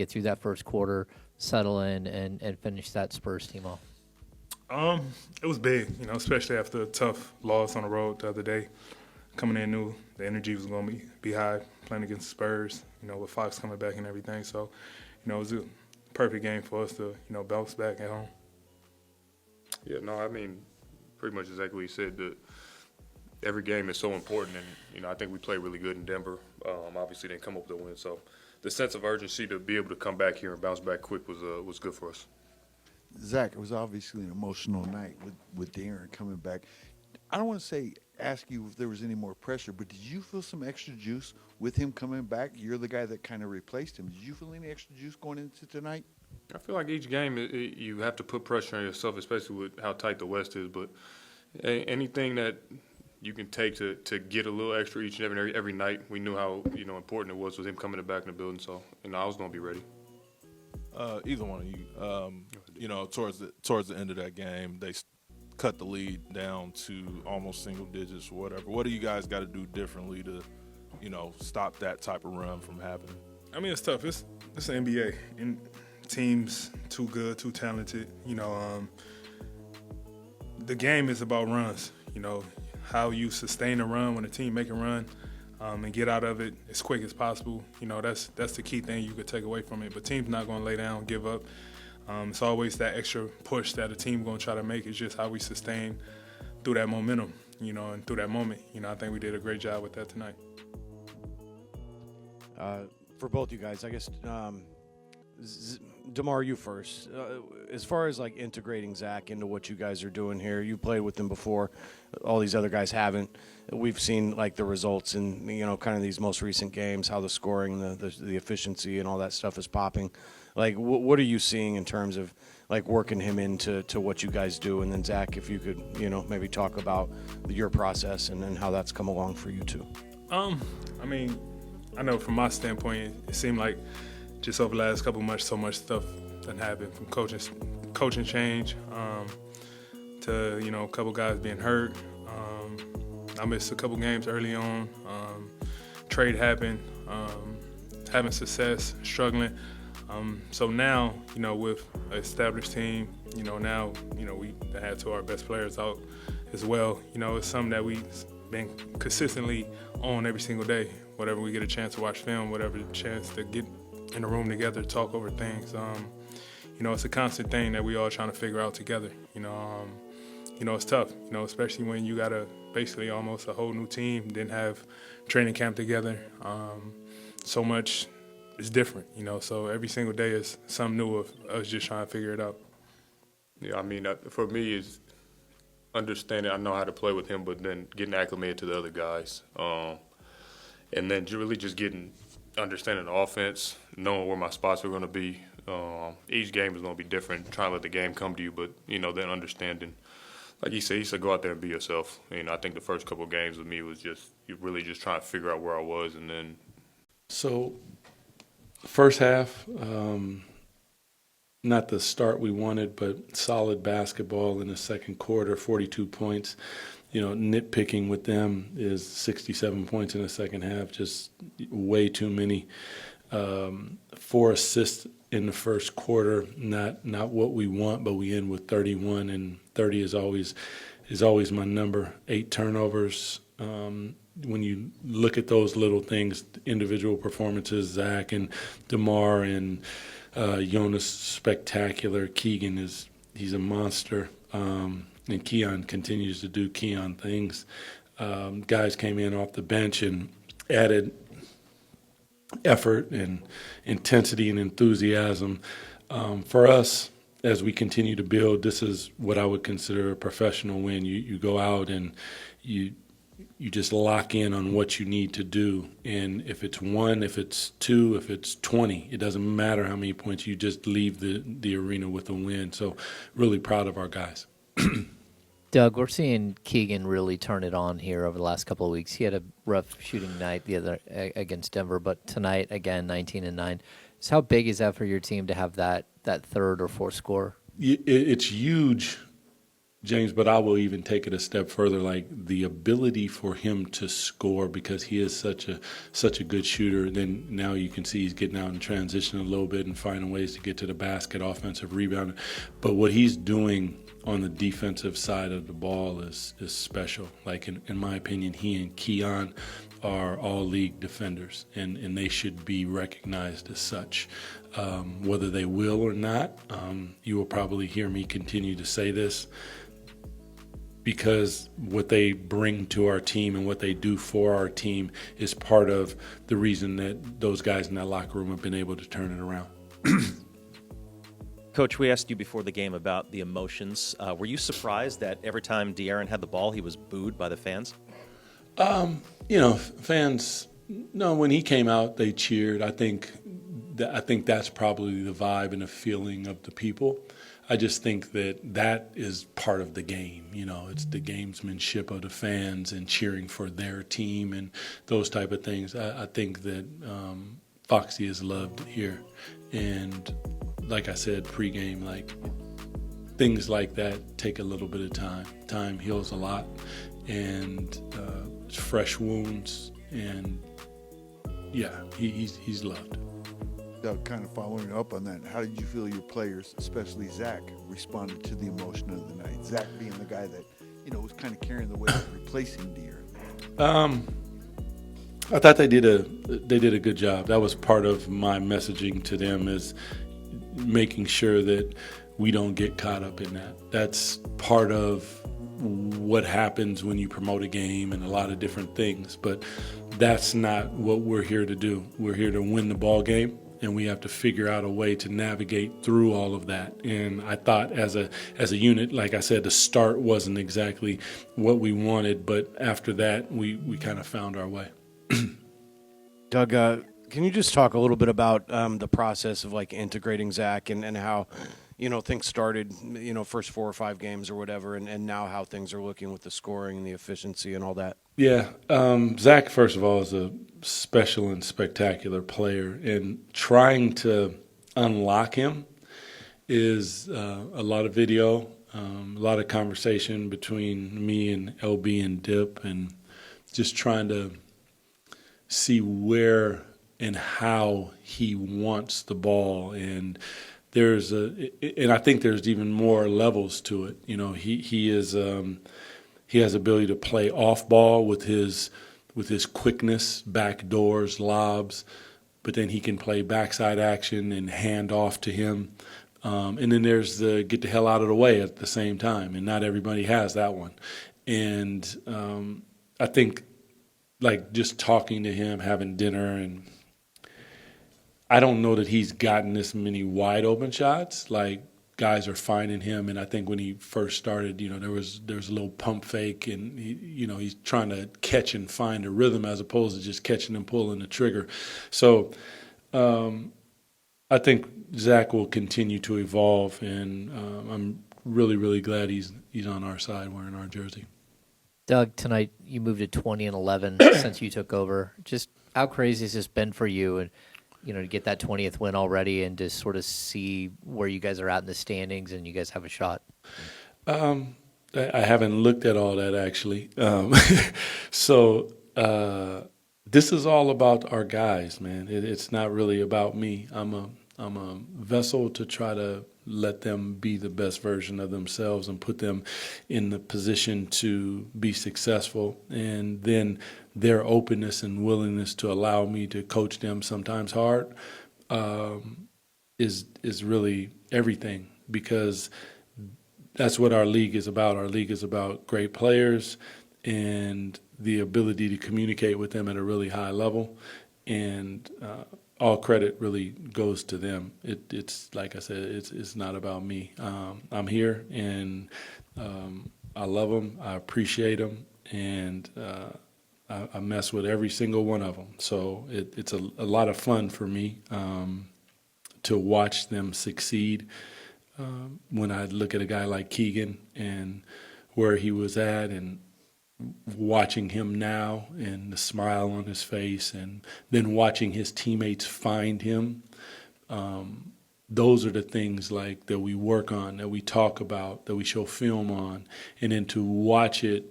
get through that first quarter, settle in, and finish that Spurs team off? It was big, especially after a tough loss on the road the other day. Coming in, knew the energy was going to be high, playing against Spurs, with Fox coming back and everything. So, it was a perfect game for us to, bounce back at home. Yeah, no, I mean, pretty much exactly what you said. Every game is so important, and, I think we played really good in Denver. Obviously didn't come up with a win. So the sense of urgency to be able to come back here and bounce back quick was good for us. Zach, it was obviously an emotional night with Darren coming back. I don't want to ask you if there was any more pressure, but did you feel some extra juice with him coming back? You're the guy that kind of replaced him. Did you feel any extra juice going into tonight? I feel like each game you have to put pressure on yourself, especially with how tight the West is. But anything that you can take to get a little extra each and every night, we knew how important it was with him coming back in the building. So I was going to be ready. Either one of you, towards the end of that game, they cut the lead down to almost single digits or whatever. What do you guys got to do differently to, stop that type of run from happening? I mean, it's tough. It's the NBA, and teams too good, too talented. The game is about runs. How you sustain a run when a team make a run. And get out of it as quick as possible. That's the key thing you could take away from it. But teams not going to lay down, give up. It's always that extra push that a team going to try to make. It's just how we sustain through that momentum, and through that moment. I think we did a great job with that tonight. For both you guys, I guess, Demar, you first. As far as integrating Zach into what you guys are doing here, you played with him before. All these other guys haven't. We've seen the results in kind of these most recent games, how the scoring, the efficiency, and all that stuff is popping. What are you seeing in terms of working him into what you guys do? And then Zach, if you could maybe talk about your process and then how that's come along for you too. I mean, I know from my standpoint, it seemed like just over the last couple of months, so much stuff done happened from coaching change to a couple guys being hurt. I missed a couple games early on. Trade happened, having success, struggling. So now, with an established team, now, we had two of our best players out as well. It's something that we've been consistently on every single day. Whatever we get a chance to watch film, whatever the chance to get in a room together, talk over things. It's a constant thing that we all trying to figure out together. It's tough, especially when you got basically almost a whole new team, didn't have training camp together. So much is different, so every single day is something new of us just trying to figure it out. Yeah, I mean, for me, is understanding I know how to play with him, but then getting acclimated to the other guys. And then really just understanding the offense, knowing where my spots are going to be. Each game is going to be different, trying to let the game come to you, but, then understanding. Like he said, go out there and be yourself. I think the first couple of games with me was just really just trying to figure out where I was. And then. So, first half, not the start we wanted, but solid basketball in the second quarter, 42 points. Nitpicking with them is 67 points in the second half, just way too many. 4 assists in the first quarter, not what we want, but we end with 31, and 30 is always my number. 8 turnovers. When you look at those little things, individual performances, Zach and Demar and Jonas, spectacular. Keegan he's a monster. And Keon continues to do Keon things. Guys came in off the bench and added effort and intensity and enthusiasm. For us, as we continue to build, this is what I would consider a professional win. You go out and you just lock in on what you need to do. And if it's 1, if it's 2, if it's 20, it doesn't matter how many points. You just leave the arena with a win. So really proud of our guys. Doug, we're seeing Keegan really turn it on here over the last couple of weeks. He had a rough shooting night the other against Denver, but tonight, again, 19 and 9. So how big is that for your team to have that third or fourth score? It's huge James, but I will even take it a step further. Like the ability for him to score because he is such a good shooter. Then now you can see he's getting out in transition a little bit and finding ways to get to the basket, offensive rebound. But what he's doing on the defensive side of the ball is special. Like in my opinion, he and Keon are all league defenders, and they should be recognized as such. Whether they will or not, you will probably hear me continue to say this, because what they bring to our team and what they do for our team is part of the reason that those guys in that locker room have been able to turn it around. Coach, we asked you before the game about the emotions. Were you surprised that every time De'Aaron had the ball, he was booed by the fans? Fans, no, when he came out, they cheered. I think that's probably the vibe and the feeling of the people. I just think that is part of the game. It's the gamesmanship of the fans and cheering for their team and those type of things. I think that Foxy is loved here. And like I said, pregame, like things like that take a little bit of time. Time heals a lot, and it's fresh wounds. And yeah, he's loved. Doug, kind of following up on that, how did you feel your players, especially Zach, responded to the emotion of the night? Zach being the guy that, was kind of carrying the weight of replacing De'Aaron. I thought they did a good job. That was part of my messaging to them, is making sure that we don't get caught up in that. That's part of what happens when you promote a game and a lot of different things, but that's not what we're here to do. We're here to win the ball game, and we have to figure out a way to navigate through all of that. And I thought as a unit, like I said, the start wasn't exactly what we wanted, but after that, we kind of found our way. Doug, can you just talk a little bit about the process of like integrating Zach and how, things started, first 4 or 5 games or whatever, and now how things are looking with the scoring and the efficiency and all that? Yeah, Zach, first of all, is a special and spectacular player, and trying to unlock him is a lot of video, a lot of conversation between me and LB and Dip, and just trying to see where and how he wants the ball. And and I think there's even more levels to it. He has ability to play off ball with his quickness, back doors, lobs, but then he can play backside action and hand off to him. And then there's the get the hell out of the way at the same time, and not everybody has that one. And I think, like, just talking to him, having dinner, and I don't know that he's gotten this many wide open shots. Like, guys are finding him, and I think when he first started, there was a little pump fake, and he's trying to catch and find a rhythm as opposed to just catching and pulling the trigger. So I think Zach will continue to evolve, and I'm really, really glad he's on our side wearing our jersey. Doug, tonight you moved to 20-11 since you took over. Just how crazy has this been for you, and to get that 20th win already, and to sort of see where you guys are at in the standings, and you guys have a shot? I haven't looked at all that, actually. So this is all about our guys, man. It's not really about me. I'm a vessel to try to let them be the best version of themselves and put them in the position to be successful. And then their openness and willingness to allow me to coach them, sometimes hard, is really everything, because that's what our league is about. Our league is about great players and the ability to communicate with them at a really high level. And all credit really goes to them. It's like I said, it's not about me. I'm here, and I love them. I appreciate them, and I mess with every single one of them. So it's a lot of fun for me to watch them succeed. When I look at a guy like Keegan and where he was at, and watching him now and the smile on his face, and then watching his teammates find him, those are the things like that we work on, that we talk about, that we show film on, and then to watch it